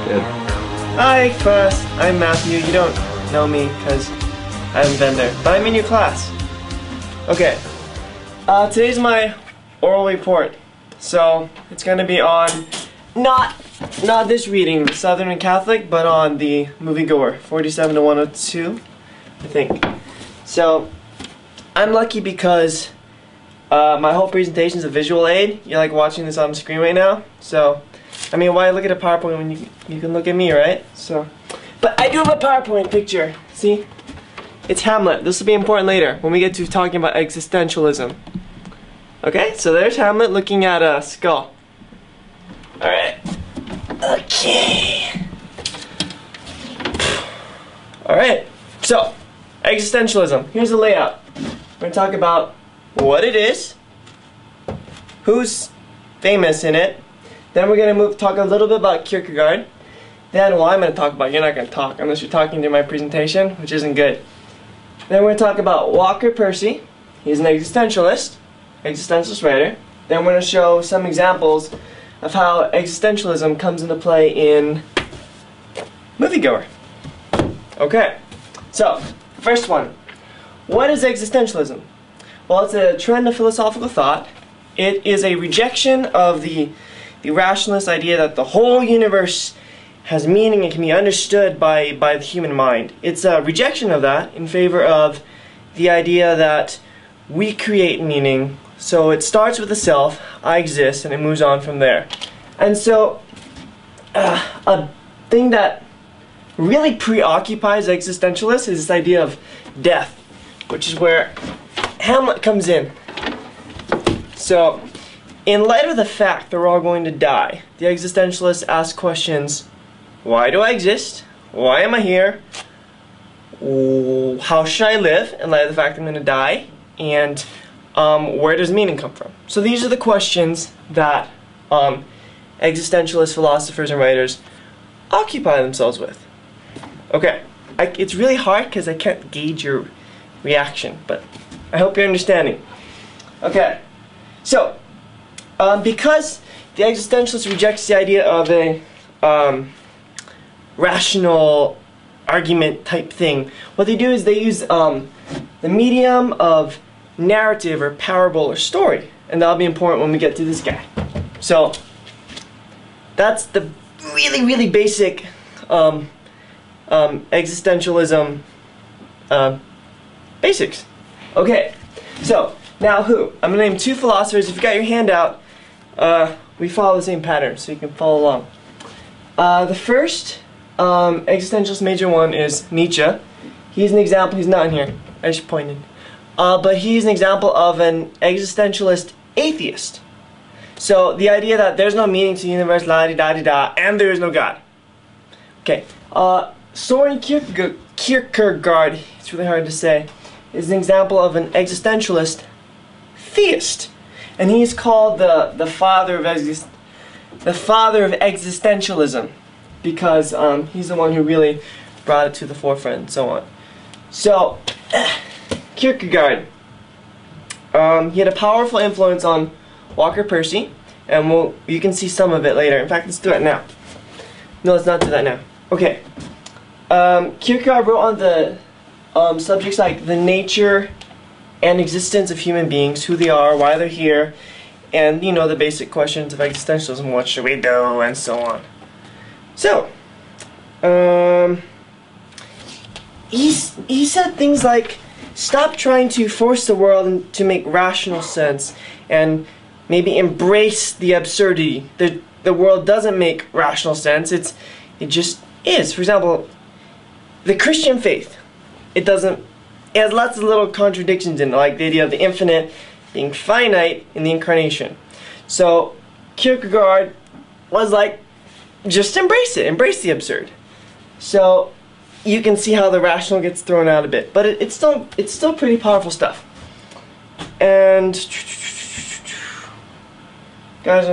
Good. Hi class, I'm Matthew. You don't know me because I haven't been there, but I'm in your class. Okay, today's my oral report, so it's going to be on not this reading, Southern and Catholic, but on the moviegoer, 47 to 102, I think. So I'm lucky because my whole presentation is a visual aid. You're like watching this on the screen right now, so I mean, why look at a PowerPoint when you can look at me, right? So, but I do have a PowerPoint picture. See, it's Hamlet. This will be important later when we get to talking about existentialism. Okay, so there's Hamlet looking at a skull. All right. Okay. All right. So, existentialism. Here's the layout. We're gonna talk about what it is, who's famous in it. Then we're going to talk a little bit about Kierkegaard. Then, well, I'm going to talk about, you're not going to talk unless you're talking to my presentation, which isn't good. Then we're going to talk about Walker Percy. He's an existentialist writer. Then we're going to show some examples of how existentialism comes into play in Moviegoer. Okay, so, first one. What is existentialism? Well, it's a trend of philosophical thought. It is a rejection of the rationalist idea that the whole universe has meaning and can be understood by the human mind. It's a rejection of that in favor of the idea that we create meaning. So it starts with the self, I exist, and it moves on from there. And so a thing that really preoccupies existentialists is this idea of death, which is where Hamlet comes in. So, in light of the fact that we're all going to die, the existentialists ask questions: why do I exist? Why am I here? How should I live in light of the fact that I'm going to die? And where does meaning come from? So these are the questions that existentialist philosophers and writers occupy themselves with. Okay, it's really hard because I can't gauge your reaction, but I hope you're understanding. Okay, so because the existentialist rejects the idea of a rational argument type thing, what they do is they use the medium of narrative or parable or story, and that'll be important when we get to this guy. So that's the really basic existentialism basics. Okay, so now who? I'm going to name two philosophers. If you got your handout, we follow the same pattern, so you can follow along. The first existentialist major one is Nietzsche. He's an example, he's not in here, I just pointed. But he's an example of an existentialist atheist. So the idea that there's no meaning to the universe, la-di-da-di-da, and there is no God. Okay, Soren Kierkegaard, it's really hard to say, is an example of an existentialist theist, and he's called the father of existentialism because he's the one who really brought it to the forefront and so on. So Kierkegaard, he had a powerful influence on Walker Percy, and you can see some of it later. In fact, let's do it now. No, let's not do that now. Okay. Kierkegaard wrote on the subjects like the nature and existence of human beings, who they are, why they're here, and you know, the basic questions of existentialism: what should we do, and so on. So he said things like, stop trying to force the world to make rational sense and maybe embrace the absurdity. The world doesn't make rational sense, it just is. For example, the Christian faith, it has lots of little contradictions in it, like the idea of the infinite being finite in the incarnation. So Kierkegaard was like, just embrace it, embrace the absurd. So you can see how the rational gets thrown out a bit, but it's still pretty powerful stuff. And guys,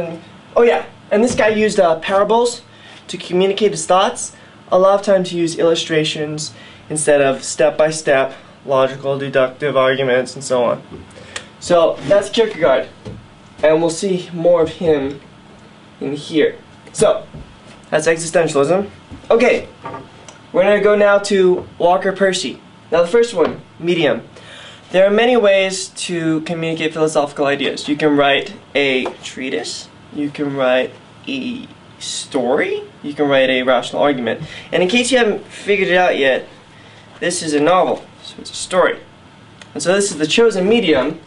oh yeah, and this guy used parables to communicate his thoughts. A lot of times he used illustrations instead of step-by-step logical deductive arguments and so on. So that's Kierkegaard, and we'll see more of him in here. So That's existentialism. Okay, we're going to go now to Walker Percy. Now the first one, medium. There are many ways to communicate philosophical ideas. You can write a treatise, you can write a story, you can write a rational argument. And in case you haven't figured it out yet, this is a novel, so it's a story. And so this is the chosen medium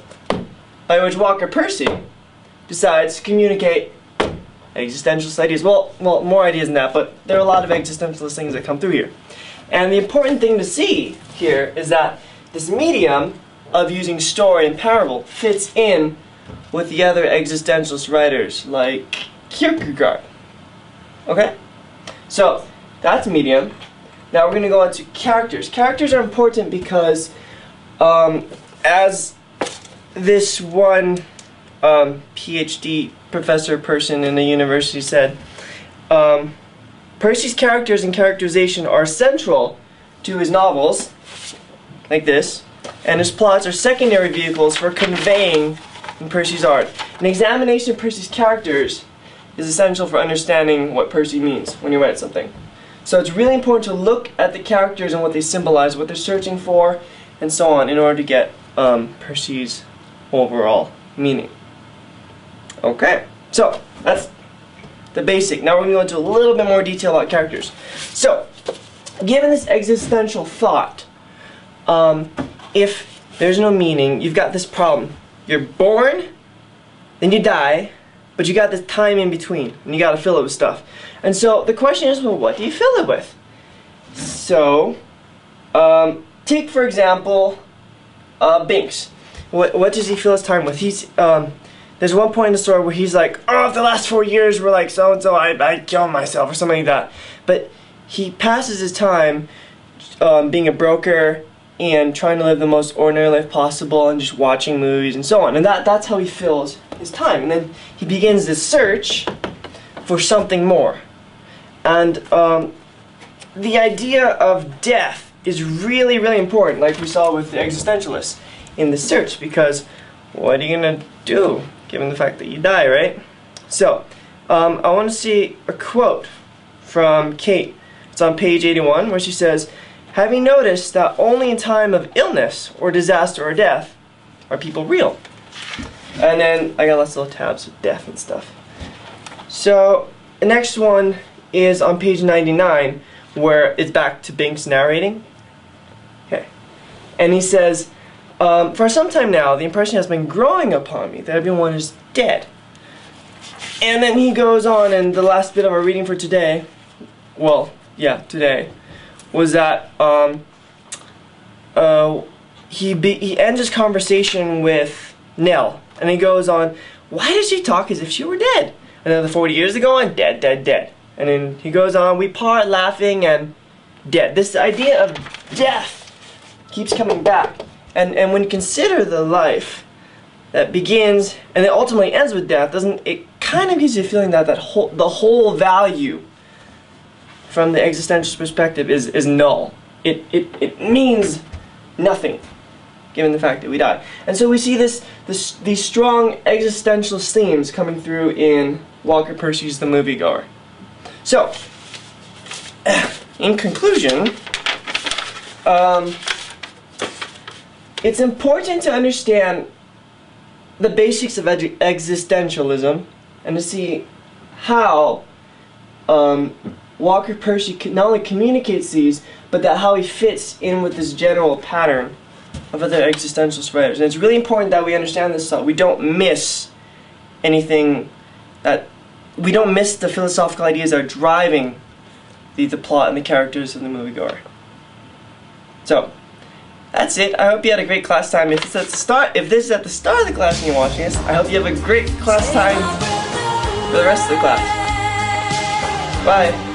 by which Walker Percy decides to communicate existentialist ideas. Well, more ideas than that, but there are a lot of existentialist things that come through here. And the important thing to see here is that this medium of using story and parable fits in with the other existentialist writers like Kierkegaard. Okay? So, that's medium. Now we're going to go on to characters. Characters are important because as this one PhD professor person in the university said, Percy's characters and characterization are central to his novels, like this, and his plots are secondary vehicles for conveying in Percy's art. An examination of Percy's characters is essential for understanding what Percy means when you write something. So it's really important to look at the characters and what they symbolize, what they're searching for, and so on, in order to get Percy's overall meaning. Okay, so that's the basic. Now we're going to go into a little bit more detail about characters. So, given this existential thought, if there's no meaning, you've got this problem. You're born, then you die, but you got this time in between, and you got to fill it with stuff. And so the question is, well, what do you fill it with? So, take for example, Binks. What does he fill his time with? He's there's one point in the story where he's like, oh, if the last 4 years were like so and so, I'd kill myself or something like that. But he passes his time being a broker and trying to live the most ordinary life possible and just watching movies and so on. And that's how he fills his time. And then he begins this search for something more. And the idea of death is really, really important, like we saw with the existentialists in the search, because what are you going to do given the fact that you die, right? So, I want to see a quote from Kate. It's on page 81 where she says, having noticed that only in time of illness or disaster or death are people real. And then I got lots of little tabs with death and stuff. So the next one is on page 99 where it's back to Binks narrating. Okay. And he says, for some time now, the impression has been growing upon me that everyone is dead. And then he goes on, and the last bit of our reading for today, well, yeah, today, was that he ends his conversation with Nell, and he goes on, why does she talk as if she were dead? Another 40 years ago, and dead, dead, dead. And then he goes on, we part laughing and dead. This idea of death keeps coming back. And when you consider the life that begins and it ultimately ends with death, it kind of gives you a feeling that the whole value from the existentialist perspective is null. It means nothing, given the fact that we die. And so we see these strong existentialist themes coming through in Walker Percy's The Moviegoer. So, in conclusion, it's important to understand the basics of existentialism and to see how Walker Percy not only communicates these, but how he fits in with this general pattern of other existentialist writers. And it's really important that we understand this so we don't miss anything, that we don't miss the philosophical ideas that are driving the plot and the characters of The Moviegoer. So, that's it. I hope you had a great class time. If this is at the start of the class and you're watching this, I hope you have a great class time for the rest of the class. Bye.